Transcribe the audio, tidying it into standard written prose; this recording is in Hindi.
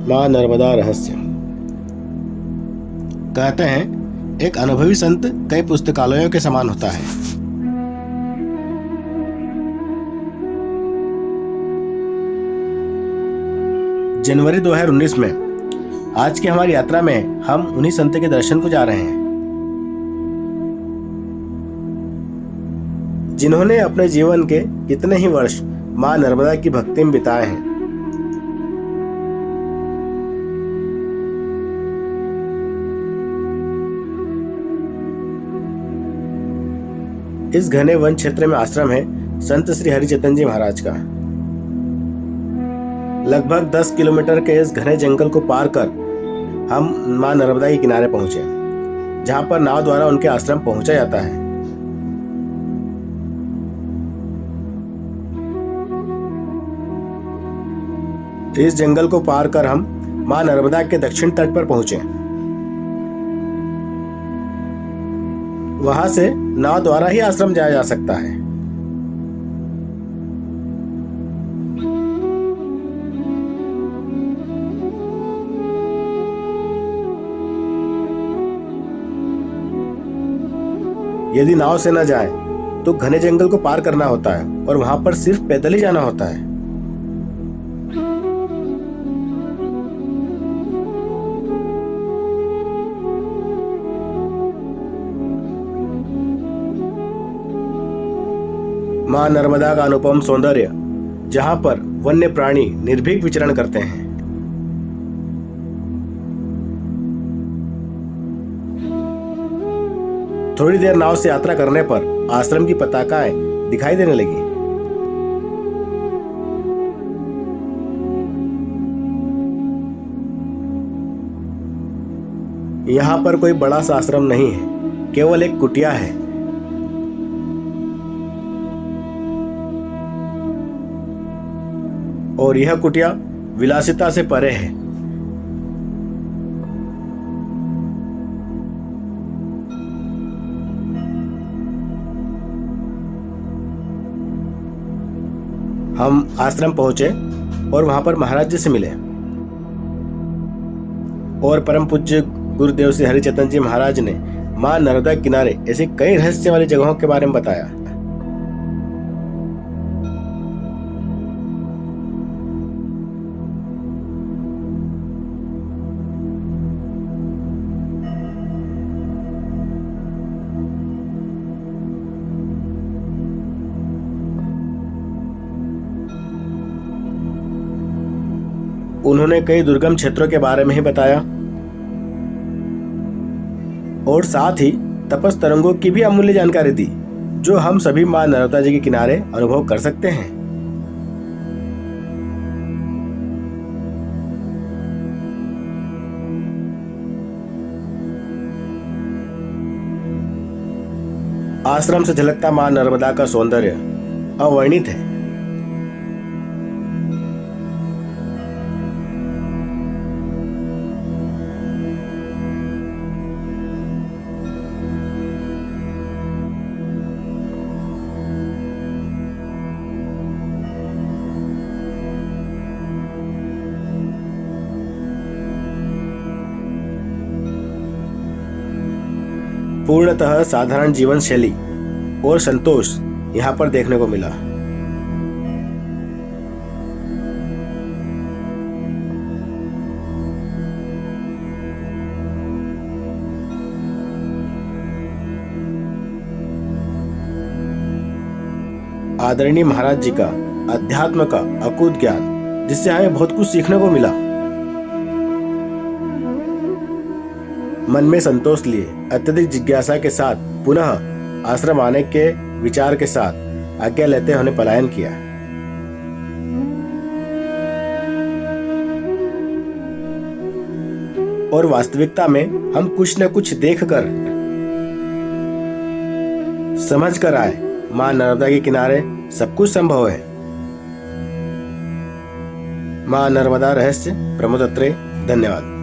माँ नर्मदा रहस्य। कहते हैं एक अनुभवी संत कई पुस्तकालयों के समान होता है। जनवरी 2019 में आज की हमारी यात्रा में हम उन्हीं संत के दर्शन को जा रहे हैं, जिन्होंने अपने जीवन के कितने ही वर्ष माँ नर्मदा की भक्ति में बिताए हैं। इस घने वन क्षेत्र में आश्रम है संत श्री हरिचेतन जी महाराज का। लगभग 10 किलोमीटर के इस घने जंगल को पार कर हम मां नर्मदा के किनारे पहुंचे, जहां पर नाव द्वारा उनके आश्रम पहुंचा जाता है। इस जंगल को पार कर हम मां नर्मदा के दक्षिण तट पर पहुंचे। वहां से नाव द्वारा ही आश्रम जाया जा सकता है। यदि नाव से न जाए तो घने जंगल को पार करना होता है और वहां पर सिर्फ पैदल ही जाना होता है। मां नर्मदा का अनुपम सौंदर्य, जहां पर वन्य प्राणी निर्भीक विचरण करते हैं। थोड़ी देर नाव से यात्रा करने पर आश्रम की पताकाएं दिखाई देने लगी। यहाँ पर कोई बड़ा सा आश्रम नहीं है, केवल एक कुटिया है। और यह कुटिया विलासिता से परे है। हम आश्रम पहुंचे और वहां पर महाराज जी से मिले और परम पूज्य गुरुदेव श्री हरिचेतन जी महाराज ने मां नर्मदा किनारे ऐसी कई रहस्य वाली जगहों के बारे में बताया। उन्होंने कई दुर्गम क्षेत्रों के बारे में ही बताया और साथ ही तपस तरंगों की भी अमूल्य जानकारी दी, जो हम सभी मां नर्मदा जी के किनारे अनुभव कर सकते हैं। आश्रम से झलकता मां नर्मदा का सौंदर्य अवर्णित है। पूर्णतः साधारण जीवन शैली और संतोष यहाँ पर देखने को मिला। आदरणीय महाराज जी का अध्यात्म का अकूत ज्ञान, जिससे हमें बहुत कुछ सीखने को मिला। मन में संतोष लिए अत्यधिक जिज्ञासा के साथ पुनः आश्रम आने के विचार के साथ आज्ञा लेते उन्हें पलायन किया। और वास्तविकता में हम कुछ न कुछ देखकर समझ कर आए, मां नर्मदा के किनारे सब कुछ संभव है। मां नर्मदा रहस्य प्रमोद अत्रे। धन्यवाद।